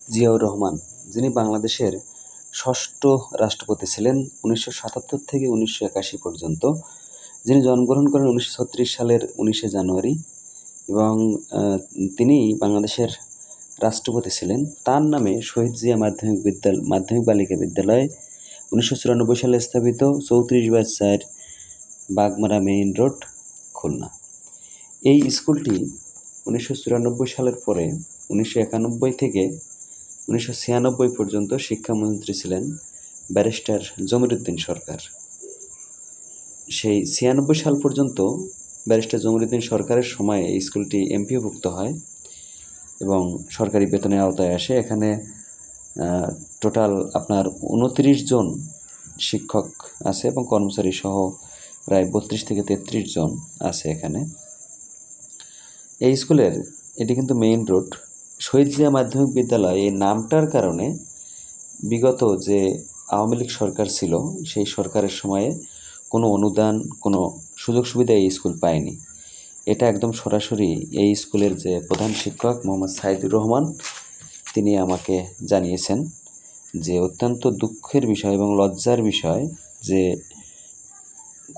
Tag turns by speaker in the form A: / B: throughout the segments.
A: জিয়াউর রহমান, যিনি বাংলাদেশের ষষ্ঠ রাষ্ট্রপতি ছিলেন ১৯৭৭ থেকে ১৯৮১ পর্যন্ত, যিনি জন্মগ্রহণ করেন ১৯৩৬ সালের ১৯শে জানুয়ারি এবং তিনি বাংলাদেশের রাষ্ট্রপতি ছিলেন। তার নামে শহীদ জিয়া মাধ্যমিক বালিকা বিদ্যালয় ১৯৯৪ সালে স্থাপিত ৩৪/৪ বাগমারা মেইন রোড, খুলনা। এই স্কুলটি ১৯৯৪ সালের পরে ১৯৯১ থেকে ১৯৯৬ পর্যন্ত শিক্ষামন্ত্রী ছিলেন ব্যারিস্টার জমির উদ্দিন সরকার। সেই ৯৬ সাল পর্যন্ত ব্যারিস্টার জমির উদ্দিন সরকারের সময়ে এই স্কুলটি এমপিওভুক্ত হয় এবং সরকারি বেতনের আওতায় আসে। এখানে টোটাল আপনার ২৯ জন শিক্ষক আছে এবং কর্মচারী সহ প্রায় ৩২ থেকে ৩৩ জন আছে এখানে। এই স্কুলের এটি কিন্তু মেইন রোড। শহীদ জিয়া মাধ্যমিক বিদ্যালয় এই নামটার কারণে বিগত যে আওয়ামী লীগ সরকার ছিল সেই সরকারের সময়ে কোনো অনুদান, কোনো সুযোগ সুবিধা এই স্কুল পায়নি। এটা একদম সরাসরি এই স্কুলের যে প্রধান শিক্ষক মোহাম্মদ সাইদুর রহমান, তিনি আমাকে জানিয়েছেন যে অত্যন্ত দুঃখের বিষয় এবং লজ্জার বিষয় যে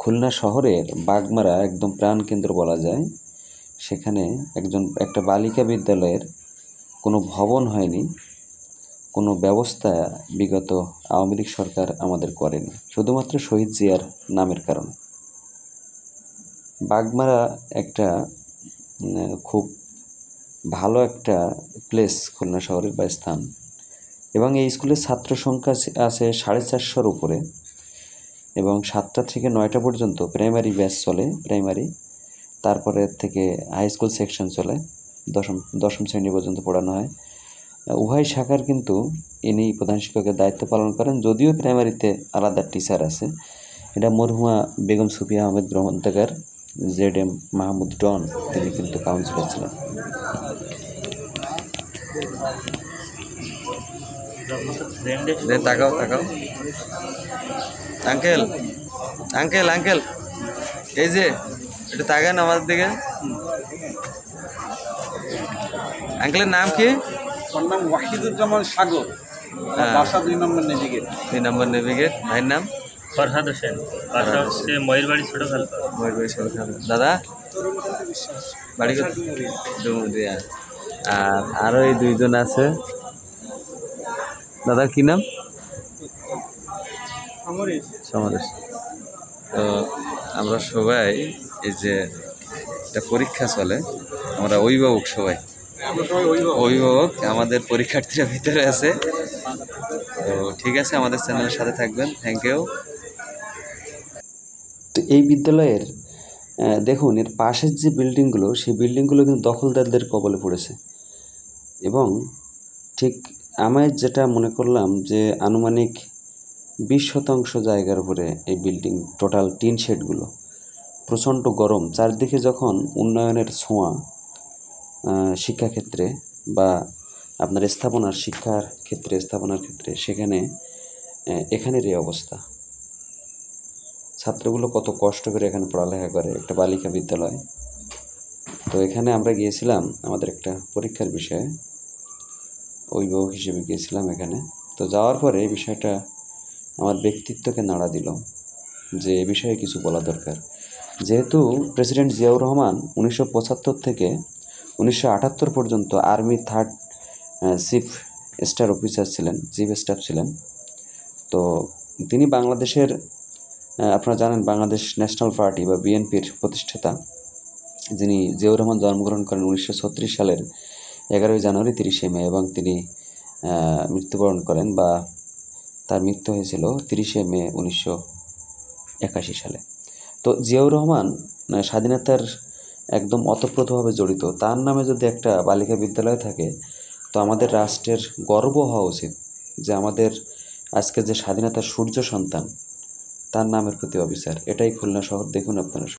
A: খুলনা শহরের বাগমারা একদম প্রাণকেন্দ্র বলা যায়, সেখানে একটা বালিকা বিদ্যালয়ের কোনো ভবন হয়নি, কোনো ব্যবস্থা বিগত আওয়ামী লীগ সরকার আমাদের করেনি, শুধুমাত্র শহীদ জিয়ার নামের কারণে। বাগমারা একটা খুব ভালো একটা প্লেস খুলনা শহরের বা স্থান, এবং এই স্কুলের ছাত্র সংখ্যা আছে 450-র উপরে এবং 7টা থেকে 9টা পর্যন্ত প্রাইমারি ব্যাচ চলে, প্রাইমারি, তারপরে থেকে হাই স্কুল সেকশন চলে, দশম শ্রেণী পর্যন্ত পড়ানো হয়। উভয় শাখার কিন্তু ইনি প্রধান শিক্ষকের দায়িত্ব পালন করেন, যদিও প্রাইমারিতে আলাদা টিচার আছে। এটা মরহুমা বেগম সুফিয়া আহমেদ গ্রন্থাগার, ZM মাহমুদ ডন, তিনি কিন্তু কাউন্সিলর ছিলেন। তাকাও আঙ্কেল আঙ্কেল আঙ্কেল এই যে একটু তাকান আমাদের দিকে। আঙ্কেলের নাম কি?
B: ওর নাম ওয়াহিদুজ্জামান সাগর, বাসা 2 নম্বর নেভিগেট।
A: 2 নম্বর নেভিগেট। ভাইয়ের নাম
C: ফরহাদ হোসেন, বাসা হচ্ছে ময়ূরবাড়ি ছোট খালপা।
A: ময়ূরবাড়ি ছোট খালপা। দাদা বাড়ি ডুমুরিয়া। আর আরও এই 2 জন আছে। দাদা কি নাম? সমরেশ। তো আমরা সবাই এই যে একটা পরীক্ষা চলে, আমরা অভিভাবক সবাই, অভিভাবক আমাদের পরীক্ষার্থীরা ভিতরে আছে। তো ঠিক আছে, আমাদের চ্যানেলের সাথে থাকবেন। Thank you. তো এই বিদ্যালয়ের দেখুন, এর পাশের যে বিল্ডিংগুলো, সেই বিল্ডিংগুলো কিন্তু দখলদারদের কবলে পড়েছে এবং ঠিক আমি যেটা মনে করলাম যে আনুমানিক 20% জায়গার উপরে এই বিল্ডিং, টোটাল টিন শেডগুলো। প্রচণ্ড গরম, চারদিকে যখন উন্নয়নের ছোঁয়া শিক্ষাক্ষেত্রে বা আপনার শিক্ষার ক্ষেত্রে স্থাপনার ক্ষেত্রে, এখানের এই অবস্থা। ছাত্রগুলো কত কষ্ট করে এখানে পড়ালেখা করে, একটা বালিকা বিদ্যালয়। তো এখানে আমরা গিয়েছিলাম আমাদের একটা পরীক্ষার বিষয়ে, অভিভাবক হিসেবে গিয়েছিলাম এখানে। তো যাওয়ার পরে এই বিষয়টা আমার ব্যক্তিত্বকে নাড়া দিল যে এ বিষয়ে কিছু বলা দরকার। যেহেতু প্রেসিডেন্ট জিয়াউর রহমান 1975 থেকে 1978 পর্যন্ত আর্মি 3rd চিফ স্টাফ ছিলেন। তো তিনি বাংলাদেশের, আপনারা জানেন, বাংলাদেশ ন্যাশনাল পার্টি বা বিএনপির প্রতিষ্ঠাতা, যিনি জিয়াউর রহমান জন্মগ্রহণ করেন 1936 সালের 11 জানুয়ারি, 30 মে, এবং তিনি মৃত্যুবরণ করেন বা তার মৃত্যু হয়েছিল 30 মে 1981 সালে। তো জিয়াউর রহমান স্বাধীনতার একদম ওতপ্রোতভাবে জড়িত। তার নামে যদি একটা বালিকা বিদ্যালয় থাকে, তো আমাদের রাষ্ট্রের গর্ব হওয়া উচিত যে আমাদের আজকে যে স্বাধীনতার সূর্য সন্তান, তার নামের প্রতি অবিচার। এটাই খুলনা শহর। দেখুন আপনারা।